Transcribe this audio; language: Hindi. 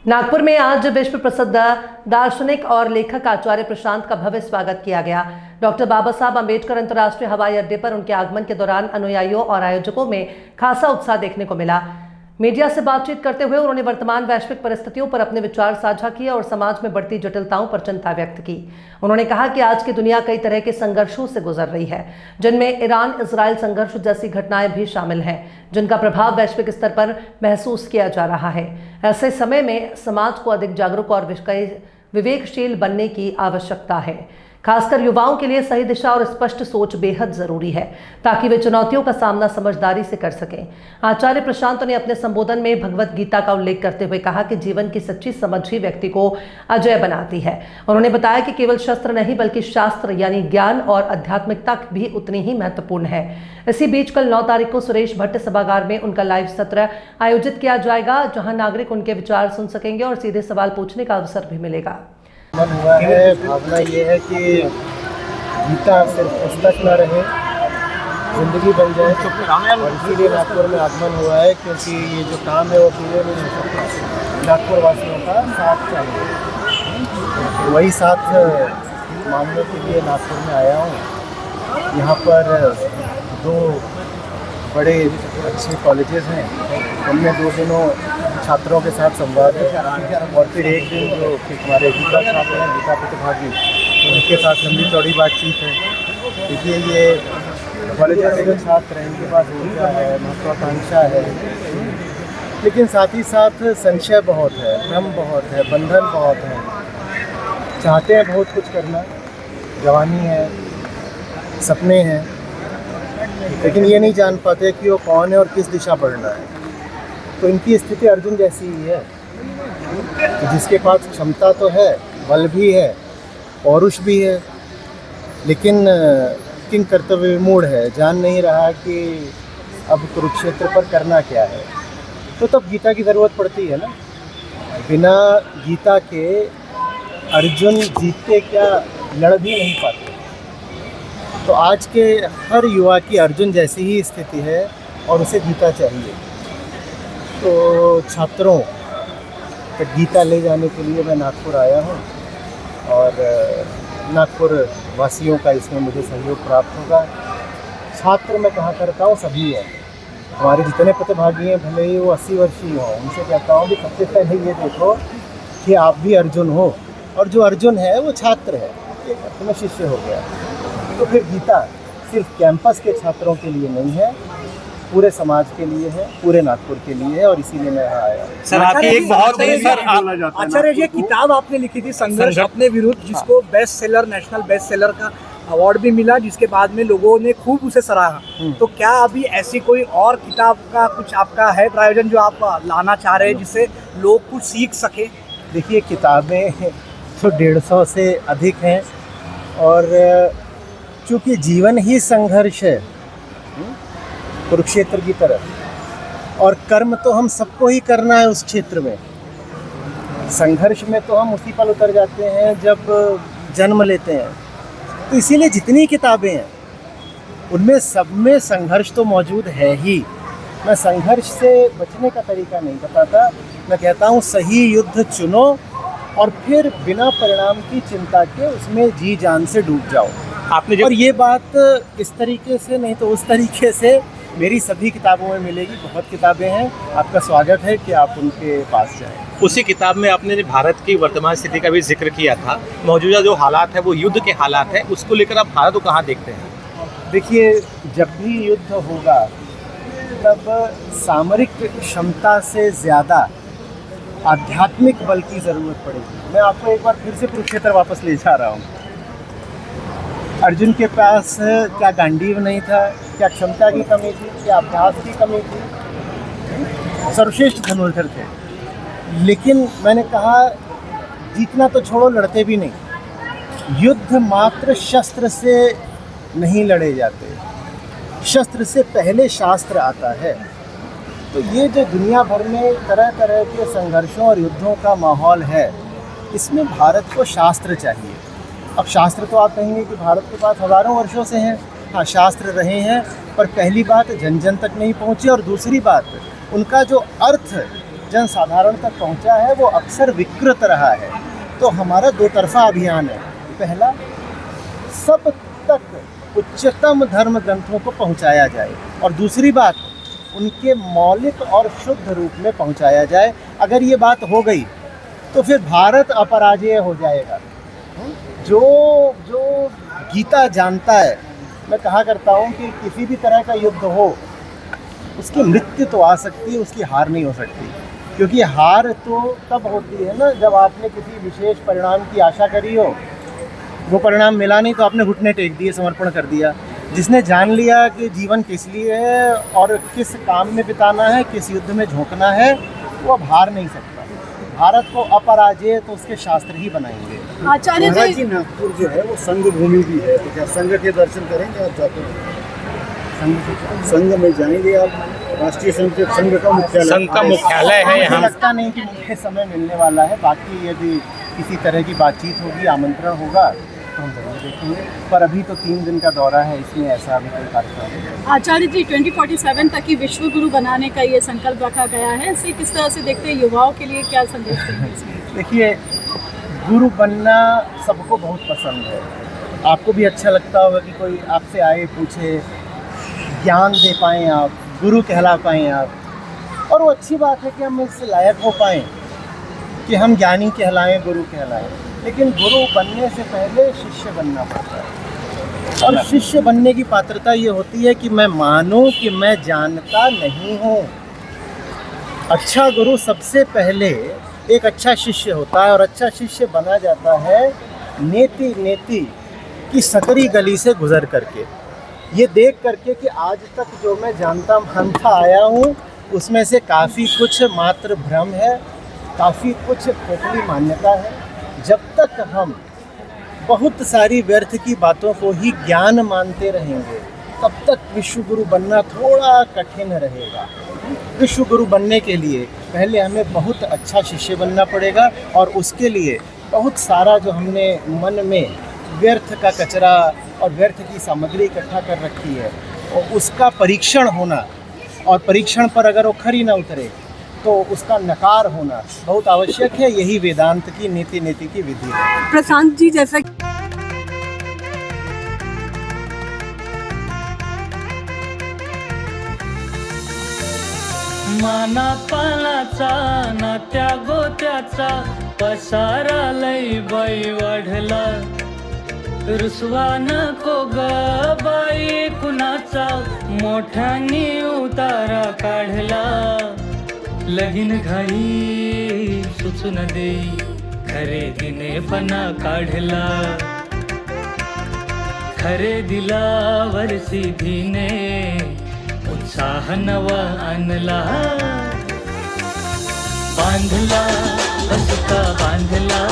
नागपुर में आज विश्व प्रसिद्ध दार्शनिक और लेखक आचार्य प्रशांत का भव्य स्वागत किया गया। डॉक्टर बाबा साहब अम्बेडकर अंतर्राष्ट्रीय हवाई अड्डे पर उनके आगमन के दौरान अनुयायियों और आयोजकों में खासा उत्साह देखने को मिला। मीडिया से बातचीत करते हुए उन्होंने वर्तमान वैश्विक परिस्थितियों पर अपने विचार साझा किए और समाज में बढ़ती जटिलताओं पर चिंता व्यक्त की। उन्होंने कहा कि आज की दुनिया कई तरह के संघर्षों से गुजर रही है, जिनमें ईरान इजराइल संघर्ष जैसी घटनाएं भी शामिल हैं, जिनका प्रभाव वैश्विक स्तर पर महसूस किया जा रहा है। ऐसे समय में समाज को अधिक जागरूक और विवेकशील बनने की आवश्यकता है। खासकर युवाओं के लिए सही दिशा और स्पष्ट सोच बेहद जरूरी है, ताकि वे चुनौतियों का सामना समझदारी से कर सकें। आचार्य प्रशांत ने अपने संबोधन में भगवत गीता का उल्लेख करते हुए कहा कि जीवन की सच्ची समझ ही व्यक्ति को अजय बनाती है। उन्होंने बताया कि केवल शस्त्र नहीं बल्कि शास्त्र यानी ज्ञान और आध्यात्मिकता भी उतनी ही महत्वपूर्ण है। इसी बीच कल 9 तारीख को सुरेश भट्ट सभागार में उनका लाइव सत्र आयोजित किया जाएगा, जहां नागरिक उनके विचार सुन सकेंगे और सीधे सवाल पूछने का अवसर भी मिलेगा। मन हुआ है, भावना ये है कि गीता सिर्फ पुस्तक न रहे, जिंदगी बन जाए। और इसीलिए नागपुर में आगमन हुआ है, क्योंकि ये जो काम है वो पूरे नहीं हो सकता। नागपुर वासियों का साथ चाहिए, वही साथ मांगने के लिए नागपुर में आया हूँ। यहाँ पर 2 बड़े अच्छे कॉलेजेस हैं, उनमें 2 दिनों छात्रों के साथ संवाद है और फिर एक दिन जो हमारे गीता छात्र हैं, गीता प्रतिभागी, उनके साथ लंबी चौड़ी बातचीत है। देखिए, ये कॉलेज के जो छात्र हैं इनके पास ऊर्जा है, महत्वाकांक्षा है, लेकिन साथ ही साथ संशय बहुत है, भ्रम बहुत है, बंधन बहुत है। चाहते हैं बहुत कुछ करना, जवानी है, सपने हैं, लेकिन ये नहीं जान पाते कि वो कौन है और किस दिशा बढ़ना है। तो इनकी स्थिति अर्जुन जैसी ही है, जिसके पास क्षमता तो है, बल भी है, पौरुष भी है, लेकिन किंग कर्तव्य विमूढ़ है, जान नहीं रहा कि अब कुरुक्षेत्र पर करना क्या है। तो तब गीता की ज़रूरत पड़ती है ना। बिना गीता के अर्जुन जीतते क्या, लड़ भी नहीं पाते। तो आज के हर युवा की अर्जुन जैसी ही स्थिति है और उसे गीता चाहिए। तो छात्रों तक गीता ले जाने के लिए मैं नागपुर आया हूँ और नागपुर वासियों का इसमें मुझे सहयोग प्राप्त होगा। छात्र मैं कहा करता हूँ सभी हैं, हमारे जितने प्रतिभागी हैं, भले ही वो 80 वर्षीय हों, उनसे कहता हूँ कि सबसे पहले ये देखो कि आप भी अर्जुन हो, और जो अर्जुन है वो छात्र है, एक अर्थ में शिष्य हो गया। तो फिर गीता सिर्फ कैंपस के छात्रों के लिए नहीं है, पूरे समाज के लिए है, पूरे नागपुर के लिए है, और इसीलिए मैं यहाँ आया हूँ। सर, आपकी एक बहुत ही आचार्य, ये किताब आपने लिखी थी संघर्ष अपने विरुद्ध, जिसको best seller, national best seller का अवार्ड भी मिला, जिसके बाद में लोगों ने खूब उसे सराहा। तो क्या अभी ऐसी कोई और किताब का कुछ आपका है प्रायोजन जो आप लाना चाह रहे हैं, जिससे लोग कुछ सीख सके? देखिए, किताबें तो 150 से अधिक हैं, और चूँकि जीवन ही संघर्ष है कुरुक्षेत्र की तरह, और कर्म तो हम सबको ही करना है उस क्षेत्र में। संघर्ष में तो हम उसी पल उतर जाते हैं जब जन्म लेते हैं। तो इसीलिए जितनी किताबें हैं उनमें सब में संघर्ष तो मौजूद है ही। मैं संघर्ष से बचने का तरीका नहीं बताता, मैं कहता हूँ सही युद्ध चुनो और फिर बिना परिणाम की चिंता के उसमें जी जान से डूब जाओ। आपने और ये बात इस तरीके से नहीं तो उस तरीके से मेरी सभी किताबों में मिलेगी। बहुत किताबें हैं, आपका स्वागत है कि आप उनके पास जाएं। उसी किताब में आपने भारत की वर्तमान स्थिति का भी जिक्र किया था। मौजूदा जो हालात है वो युद्ध के हालात है, उसको लेकर आप भारत को कहाँ देखते हैं? देखिए, जब भी युद्ध होगा तब सामरिक क्षमता से ज़्यादा आध्यात्मिक बल की ज़रूरत पड़ेगी। मैं आपको एक बार फिर से कुरुक्षेत्र वापस ले जा रहा हूँ। अर्जुन के पास क्या गांडीव नहीं था, क्या क्षमता की कमी थी, क्या अभ्यास की कमी थी? सर्वश्रेष्ठ धनुर्धर थे, लेकिन मैंने कहा जीतना तो छोड़ो, लड़ते भी नहीं। युद्ध मात्र शस्त्र से नहीं लड़े जाते, शस्त्र से पहले शास्त्र आता है। तो ये जो दुनिया भर में तरह तरह के संघर्षों और युद्धों का माहौल है, इसमें भारत को शास्त्र चाहिए। अब शास्त्र तो आप कहेंगे कि भारत के पास हज़ारों वर्षों से हैं, हाँ शास्त्र रहे हैं, पर पहली बात जन जन तक नहीं पहुँचे, और दूसरी बात उनका जो अर्थ जन साधारण तक पहुंचा है वो अक्सर विकृत रहा है। तो हमारा दो तरफा अभियान है। पहला, सब तक उच्चतम धर्म ग्रंथों को पहुंचाया जाए, और दूसरी बात, उनके मौलिक और शुद्ध रूप में पहुंचाया जाए। अगर ये बात हो गई तो फिर भारत अपराजेय हो जाएगा। जो गीता जानता है, मैं कहा करता हूँ कि किसी भी तरह का युद्ध हो, उसकी मृत्यु तो आ सकती है, उसकी हार नहीं हो सकती। क्योंकि हार तो तब होती है ना जब आपने किसी विशेष परिणाम की आशा करी हो, वो परिणाम मिला नहीं तो आपने घुटने टेक दिए, समर्पण कर दिया। जिसने जान लिया कि जीवन किस लिए है और किस काम में बिताना है, किस युद्ध में झोंकना है, वो अब हार नहीं सकता। भारत को अपराजेय तो उसके शास्त्र ही बनाएंगे। आचार्य महाराज जी, जी, नागपुर जो है वो संघ भूमि भी है, तो क्या संघ के दर्शन करेंगे आप जाते हैं? संघ में जाएंगे आप? राष्ट्रीय संघ का मुख्यालय, संघ का मुख्यालय है मुझे यहाँ। लगता नहीं कि मुझे समय मिलने वाला है। बाकी यदि किसी तरह की बातचीत होगी, आमंत्रण होगा तो हम जरूर देखेंगे। पर अभी तो 3 दिन का दौरा है, इसमें ऐसा अभी कोई कार्यक्रम नहीं है। आचार्य जी 2047 तक की विश्व गुरु बनाने का ये संकल्प रखा गया है, इसे किस तरह से देखते हैं? युवाओं के लिए क्या संदेश देंगे इसमें? देखिए, गुरु बनना सबको बहुत पसंद है। आपको भी अच्छा लगता होगा कि कोई आपसे आए, पूछे, ज्ञान दे पाएँ आप, गुरु कहला पाएँ आप। और वो अच्छी बात है कि हम इससे लायक हो पाएँ कि हम ज्ञानी कहलाएं, गुरु कहलाएं। लेकिन गुरु बनने से पहले शिष्य बनना पड़ता है, और शिष्य बनने की पात्रता ये होती है कि मैं मानूं कि मैं जानता नहीं हूँ। अच्छा गुरु सबसे पहले एक अच्छा शिष्य होता है, और अच्छा शिष्य बना जाता है नेति नेति की सकरी गली से गुजर करके, ये देख करके कि आज तक जो मैं जानता मानता आया हूँ उसमें से काफ़ी कुछ मात्र भ्रम है, काफ़ी कुछ खोखली मान्यता है। जब तक हम बहुत सारी व्यर्थ की बातों को ही ज्ञान मानते रहेंगे, तब तक विश्व गुरु बनना थोड़ा कठिन रहेगा। विश्व गुरु बनने के लिए पहले हमें बहुत अच्छा शिष्य बनना पड़ेगा, और उसके लिए बहुत सारा जो हमने मन में व्यर्थ का कचरा और व्यर्थ की सामग्री इकट्ठा कर रखी है, और उसका परीक्षण होना, और परीक्षण पर अगर वो खरी ना उतरे तो उसका नकार होना बहुत आवश्यक है। यही वेदांत की नीति की विधि है। प्रशांत जी, जैसा माना पानाचा नात्या गोत्याचा पसारा लई बाई वाढला, रुसवा नको ग बाई कुणाचा, मोठ्यानी उतारा काढला, लगीन घाई सुचून देई, खरेदीने पणा काढला, खरेदीला वर्षी धीने उत्साह नवा आणला, बांधला असता बांधला